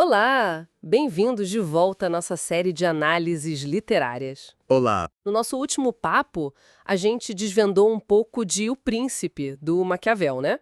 Olá! Bem-vindos de volta à nossa série de análises literárias. Olá. No nosso último papo, a gente desvendou um pouco de O Príncipe, do Maquiavel, né?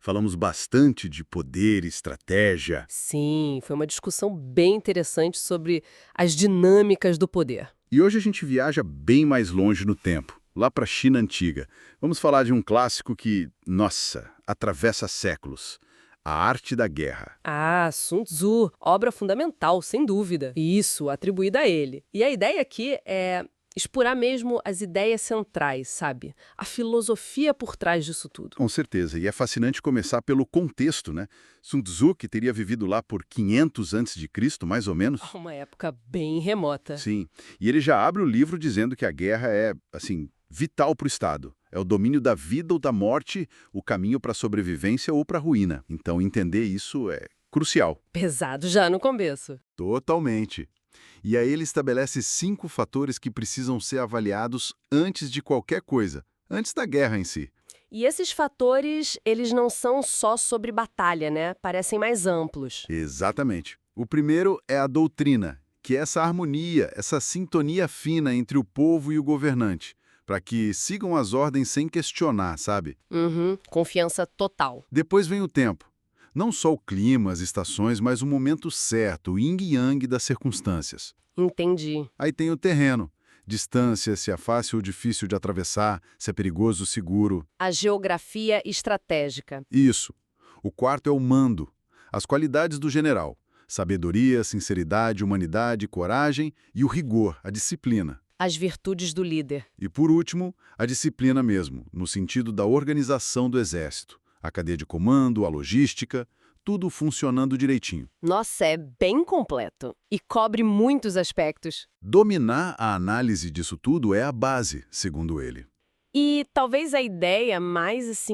Falamos bastante de poder e estratégia. Sim, foi uma discussão bem interessante sobre as dinâmicas do poder. E hoje a gente viaja bem mais longe no tempo, lá para a China antiga. Vamos falar de um clássico que, nossa, atravessa séculos. A Arte da Guerra. Ah, Sun Tzu, obra fundamental, sem dúvida. Isso, atribuída a ele. E a ideia aqui é explorar mesmo as ideias centrais, sabe? A filosofia por trás disso tudo. Com certeza, e é fascinante começar pelo contexto, né? Sun Tzu, que teria vivido lá por 500 a.C., mais ou menos. Uma época bem remota. Sim, e ele já abre o livro dizendo que a guerra é, assim, vital para o Estado. É o domínio da vida ou da morte, o caminho para a sobrevivência ou para a ruína. Então, entender isso é crucial. Pesado já no começo. Totalmente. E aí ele estabelece 5 fatores que precisam ser avaliados antes de qualquer coisa, antes da guerra em si. E esses fatores, eles não são só sobre batalha, né? Parecem mais amplos. Exatamente. O primeiro é a doutrina, que é essa harmonia, essa sintonia fina entre o povo e o governante, para que sigam as ordens sem questionar, sabe? Uhum, confiança total. Depois vem o tempo. Não só o clima, as estações, mas o momento certo, o yin e yang das circunstâncias. Entendi. Aí tem o terreno. Distância, se é fácil ou difícil de atravessar, se é perigoso ou seguro. A geografia estratégica. Isso. O quarto é o mando. As qualidades do general. Sabedoria, sinceridade, humanidade, coragem e o rigor, a disciplina. As virtudes do líder. E por último, a disciplina mesmo, no sentido da organização do exército. A cadeia de comando, a logística, tudo funcionando direitinho. Nossa, é bem completo. E cobre muitos aspectos. Dominar a análise disso tudo é a base, segundo ele. E talvez a ideia mais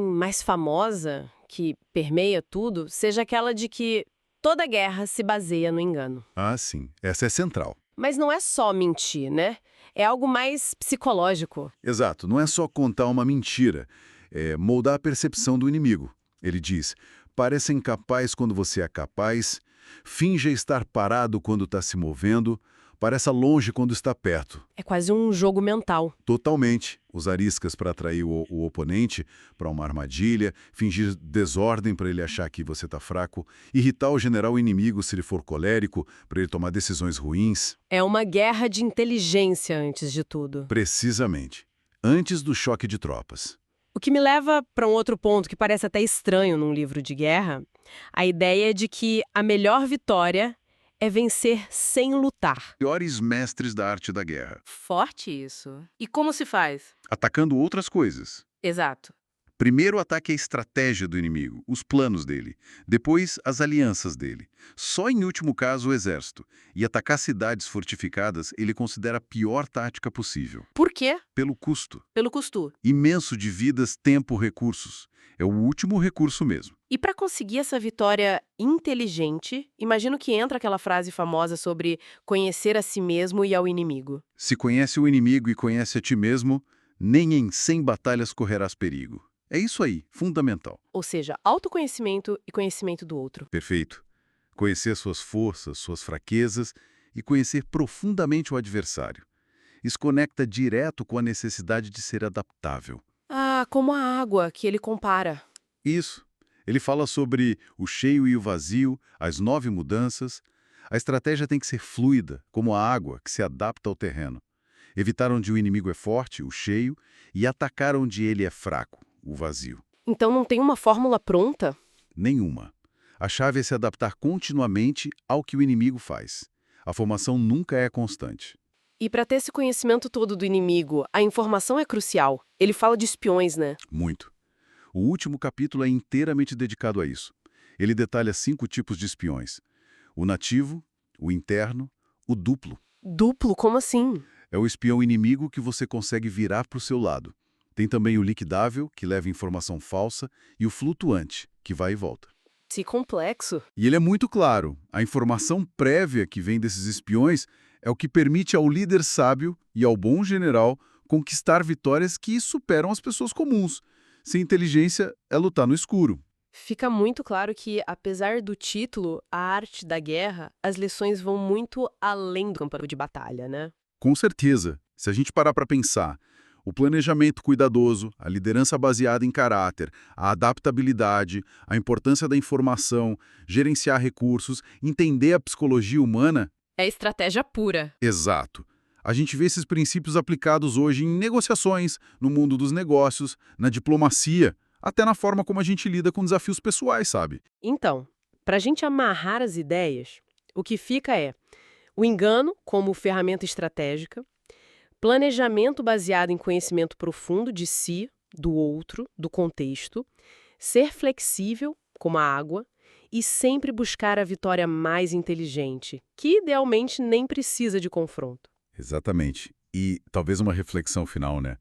famosa, que permeia tudo, seja aquela de que toda guerra se baseia no engano. Ah, sim, essa é central. Mas não é só mentir, né? É algo mais psicológico. Exato, não é só contar uma mentira, é moldar a percepção do inimigo. Ele diz, parece incapaz quando você é capaz, finja estar parado quando está se movendo, pareça longe quando está perto. É quase um jogo mental. Totalmente. Usar iscas para atrair o oponente para uma armadilha, fingir desordem para ele achar que você está fraco, irritar o general inimigo se ele for colérico, para ele tomar decisões ruins. É uma guerra de inteligência antes de tudo. Precisamente. Antes do choque de tropas. O que me leva para um outro ponto que parece até estranho num livro de guerra, a ideia de que a melhor vitória é vencer sem lutar. Piores mestres da arte da guerra. Forte isso. E como se faz? Atacando outras coisas. Exato. Primeiro ataque a estratégia do inimigo, os planos dele. Depois, as alianças dele. Só em último caso, o exército. E atacar cidades fortificadas ele considera a pior tática possível. Por quê? Pelo custo. Pelo custo. Imenso de vidas, tempo, recursos. É o último recurso mesmo. E para conseguir essa vitória inteligente, imagino que entra aquela frase famosa sobre conhecer a si mesmo e ao inimigo. Se conhece o inimigo e conhece a ti mesmo, nem em 100 batalhas correrás perigo. É isso aí, fundamental. Ou seja, autoconhecimento e conhecimento do outro. Perfeito. Conhecer suas forças, suas fraquezas e conhecer profundamente o adversário. Isso conecta direto com a necessidade de ser adaptável. Ah, como a água que ele compara. Isso. Ele fala sobre o cheio e o vazio, as 9 mudanças. A estratégia tem que ser fluida, como a água que se adapta ao terreno. Evitar onde o inimigo é forte, o cheio, e atacar onde ele é fraco, o vazio. Então não tem uma fórmula pronta? Nenhuma. A chave é se adaptar continuamente ao que o inimigo faz. A formação nunca é constante. E para ter esse conhecimento todo do inimigo, a informação é crucial. Ele fala de espiões, né? Muito. O último capítulo é inteiramente dedicado a isso. Ele detalha 5 tipos de espiões. O nativo, o interno, o duplo. Duplo? Como assim? É o espião inimigo que você consegue virar para o seu lado. Tem também o liquidável, que leva informação falsa, e o flutuante, que vai e volta. Que complexo. E ele é muito claro. A informação prévia que vem desses espiões é o que permite ao líder sábio e ao bom general conquistar vitórias que superam as pessoas comuns. Sem inteligência é lutar no escuro. Fica muito claro que, apesar do título, A Arte da Guerra, as lições vão muito além do campo de batalha, né? Com certeza, se a gente parar para pensar, o planejamento cuidadoso, a liderança baseada em caráter, a adaptabilidade, a importância da informação, gerenciar recursos, entender a psicologia humana. É estratégia pura. Exato. A gente vê esses princípios aplicados hoje em negociações, no mundo dos negócios, na diplomacia, até na forma como a gente lida com desafios pessoais, sabe? Então, para a gente amarrar as ideias, o que fica é o engano como ferramenta estratégica, planejamento baseado em conhecimento profundo de si, do outro, do contexto, ser flexível, como a água, e sempre buscar a vitória mais inteligente, que idealmente nem precisa de confronto. Exatamente. E talvez uma reflexão final, né?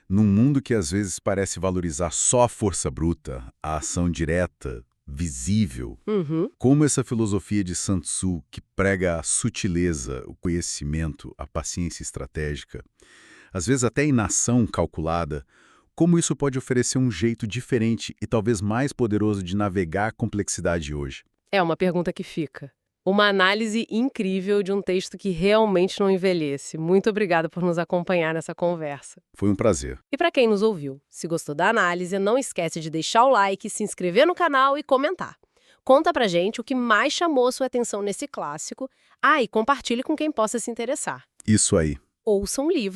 Num mundo que às vezes parece valorizar só a força bruta, a ação direta, visível, Uhum. como essa filosofia de Sun Tzu, que prega a sutileza, o conhecimento, a paciência estratégica, às vezes até a inação calculada, como isso pode oferecer um jeito diferente e talvez mais poderoso de navegar a complexidade hoje? É uma pergunta que fica. Uma análise incrível de um texto que realmente não envelhece. Muito obrigada por nos acompanhar nessa conversa. Foi um prazer. E para quem nos ouviu, se gostou da análise, não esquece de deixar o like, se inscrever no canal e comentar. Conta pra gente o que mais chamou sua atenção nesse clássico. E compartilhe com quem possa se interessar. Isso aí. Ouça um livro.